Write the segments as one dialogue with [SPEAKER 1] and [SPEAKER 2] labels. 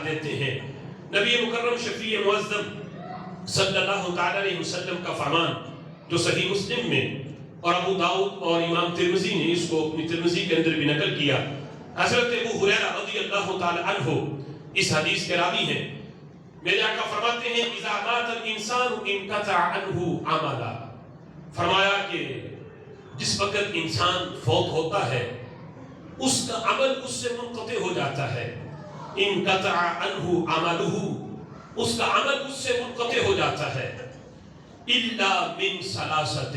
[SPEAKER 1] دیتے ہیں۔ نبی مکرم شفیع معظم صلی اللہ تعالی علیہ وسلم کا فرمان جو صحیح مسلم میں اور ابو داؤد اور امام ترمذی نے اس کو اپنی ترمذی کے اندر بھی نقل کیا، حضرت ابو ہریرہ رضی اللہ تعالی عنہ اس حدیث کے راوی ہیں۔ میرے آقا فرماتے ہیں اذا مات الانسان انقطع عنہ عملا، فرمایا کہ جس وقت انسان فوت ہوتا ہے اس کا عمل اس سے منقطع ہو جاتا ہے۔ انقطع عنہ عملہ، اس کا عمل اس سے منقطع ہو جاتا ہے۔ الا من ثلاثۃ،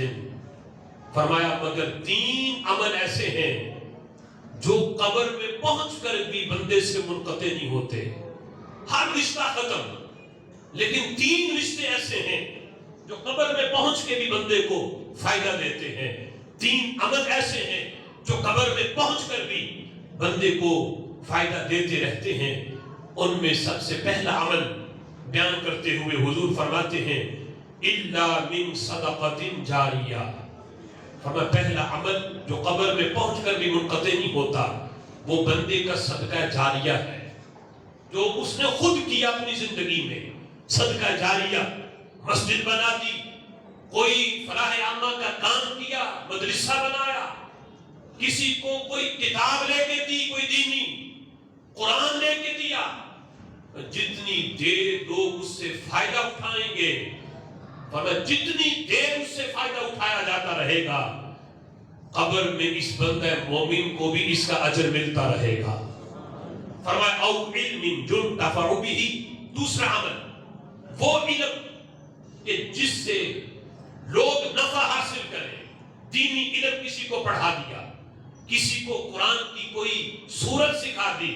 [SPEAKER 1] فرمایا مگر 3 عمل ایسے ہیں جو قبر میں پہنچ کر بھی بندے سے منقطع نہیں ہوتے۔ ہر رشتہ ختم، لیکن 3 رشتے ایسے ہیں جو قبر میں پہنچ کے بھی بندے کو فائدہ دیتے ہیں۔ 3 عمل ایسے ہیں جو قبر میں پہنچ کر بھی بندے کو فائدہ دیتے رہتے ہیں۔ ان میں سب سے پہلا عمل بیان کرتے ہوئے حضور فرماتے ہیں الا من صدقۃ جاریہ، فرمایا پہلا عمل جو قبر میں پہنچ کر بھی منقطع نہیں ہوتا وہ بندے کا صدقہ جاریہ ہے، جو اس نے خود کیا اپنی زندگی میں۔ صدقہ جاریہ، مسجد بنا دی، کوئی فلاح عامہ کا کام کیا، مدرسہ بنایا، کسی کو کوئی کتاب لے کے دی، کوئی دینی قرآن لے کے دیا، جتنی دیر لوگ اس سے فائدہ اٹھائیں گے، فرمایا جتنی دیر اس سے فائدہ اٹھایا جاتا رہے گا قبر میں اس بندہ مومن کو بھی اس کا اجر ملتا رہے گا۔ فرمایا او علم ينتفع به، دوسرا عمل وہ علم کہ جس سے لوگ نفع حاصل کریں۔ دینی علم کسی کو پڑھا دیا، کسی کو قرآن کی کوئی سورت سکھا دی،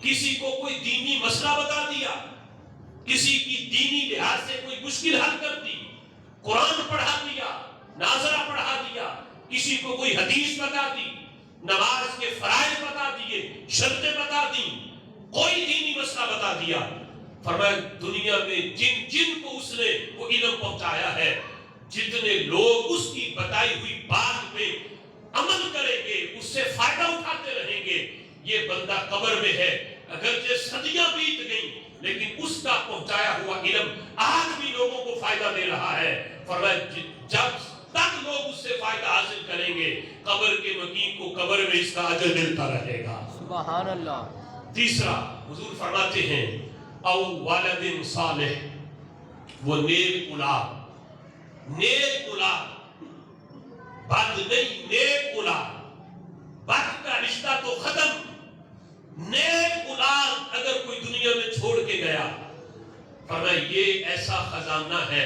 [SPEAKER 1] کسی کو کوئی دینی مسئلہ بتا دیا، کسی کی دینی لحاظ سے کوئی مشکل حل کر دی، قرآن پڑھا دیا، ناظرہ پڑھا دیا، کسی کو کوئی حدیث بتا دی، نماز کے فرائض بتا دیے، شرطیں بتا دی، کوئی دینی مسئلہ بتا دیا۔ فرمایا دنیا میں جن جن کو اس نے وہ علم پہنچایا ہے، جتنے لوگ اس کی بتائی ہوئی بات پہ عمل کریں گے، اس سے فائدہ اٹھاتے رہیں گے، یہ بندہ قبر میں ہے، اگرچہ صدیاں بیت گئیں لیکن اس کا پہنچایا ہوا علم آج بھی لوگوں کو فائدہ دے رہا ہے۔ فرمایا جب تک لوگ اس سے فائدہ حاصل کریں گے قبر کے مقیم کو قبر میں اس کا اجر ملتا رہے گا۔ سبحان اللہ۔ تیسرا حضور فرماتے ہیں او والد صالح، وہ نیک اولاد، نیک اولاد، بد نہیں، نیک اولاد۔ بد کا رشتہ تو ختم، نیک اولاد اگر کوئی دنیا میں چھوڑ کے گیا، فرمایا یہ ایسا خزانہ ہے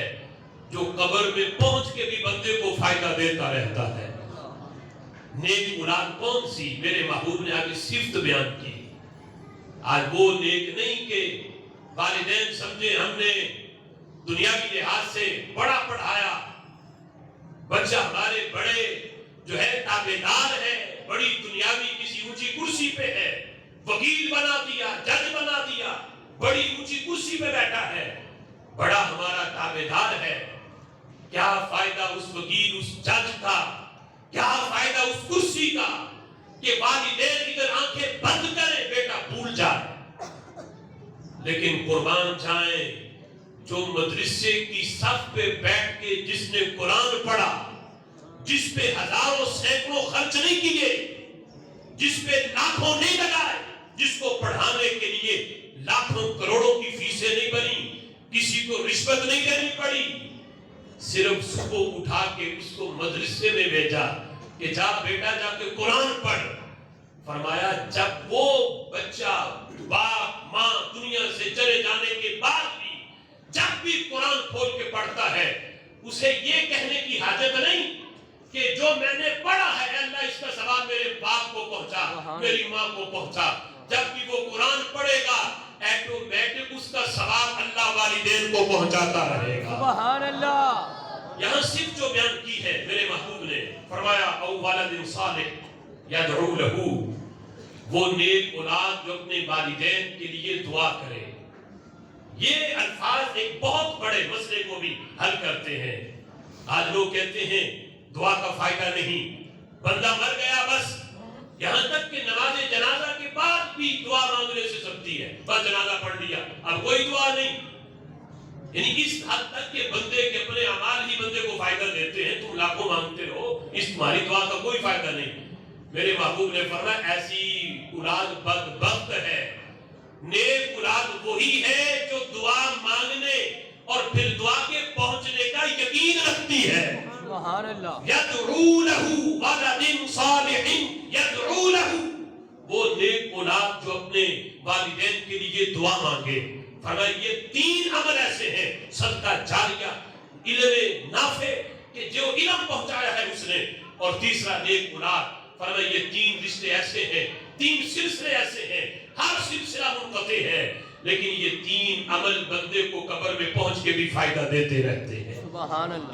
[SPEAKER 1] جو قبر میں پہنچ کے بھی بندے کو فائدہ دیتا رہتا ہے۔ نیک اولاد کون سی؟ میرے محبوب نے آگے صفت بیان کی۔ آج وہ نیک نہیں کہ والدین سمجھے ہم نے دنیاوی لحاظ سے بڑا پڑھایا، بچہ ہمارے بڑے جو ہے تابعدار ہے، بڑی دنیاوی کسی اونچی کرسی پہ ہے، وکیل بنا دیا، جج بنا دیا، بڑی اونچی کرسی پہ بیٹھا ہے، بڑا ہمارا تابعدار ہے۔ کیا فائدہ اس وکیل، اس جج کا، کیا فائدہ اس کرسی کا کہ والدین ادھر آنکھیں بند کریں بیٹا بھول جائے۔ لیکن قربان جائیں جو مدرسے کی صف پہ بیٹھ کے جس نے قرآن پڑھا، جس پہ ہزاروں سینکڑوں خرچ نہیں کیے، جس پہ لاکھوں نہیں لگائے، جس کو پڑھانے کے لیے لاکھوں کروڑوں کی فیسیں نہیں بنی، کسی کو رشوت نہیں دینی پڑی، صرف صبح اٹھا کے اس کو مدرسے میں بھیجا کہ جا بیٹا جا کے قرآن پڑھ۔ فرمایا جب وہ بچہ باپ ماں دنیا سے چلے جانے کے بعد بھی جب بھی قرآن کھول کے پڑھتا ہے، اسے یہ کہنے کی حاجت نہیں کہ جو میں نے پڑھا ہے اللہ اس کا ثواب میرے باپ کو پہنچا، میری ماں کو پہنچا۔ جب بھی وہ قرآن پڑھے گا ایٹومیٹک اس کا ثواب اللہ والدین کو پہنچاتا رہے گا۔ سبحان اللہ۔ یہاں صرف جو بیان کی ہے میرے محبوب نے، فرمایا او والد صالح یدعو لہو، وہ نیک اولاد جو اپنے والدین کے لیے دعا کرے۔ یہ الفاظ ایک بہت بڑے مسئلے کو بھی حل کرتے ہیں۔ آج لوگ کہتے ہیں دعا کا فائدہ نہیں، بندہ مر گیا بس، یہاں تک کہ نماز جنازہ کے بعد بھی دعا مانگنے سے سکتی ہے. بس جنازہ پڑھ لیا اب کوئی دعا نہیں. یعنی اس حد تک کہ بندے کے اپنے اعمال ہی بندے کو فائدہ دیتے ہیں. تم لاکھوں مانگتے رہو اس تمہاری دعا کا کوئی فائدہ نہیں. میرے محبوب نے فرمایا ایسی اولاد بدبخت ہے. نیک اولاد وہی ہے جو دعا مانگنے اور پھر دعا کے پہنچنے کا یقین رکھتی ہے.
[SPEAKER 2] سبحان اللہ.
[SPEAKER 1] یدعو لہ ولد صالح یدعو لہ، وہ نیک اولاد جو اپنے والدین کے لیے دعا مانگے. فرمایا یہ 3 عمل ایسے ہیں، صدقہ جاریہ، علم نافع کہ جو علم پہنچایا ہے اس نے، اور تیسرا نیک اولاد. فرمایا یہ 3 رشتے ایسے ہیں، 3 سلسلے ایسے ہیں، ہر سلسلہ منقطع ہے لیکن یہ 3 عمل بندے کو قبر میں پہنچ کے بھی فائدہ دیتے رہتے ہیں.
[SPEAKER 2] سبحان اللہ.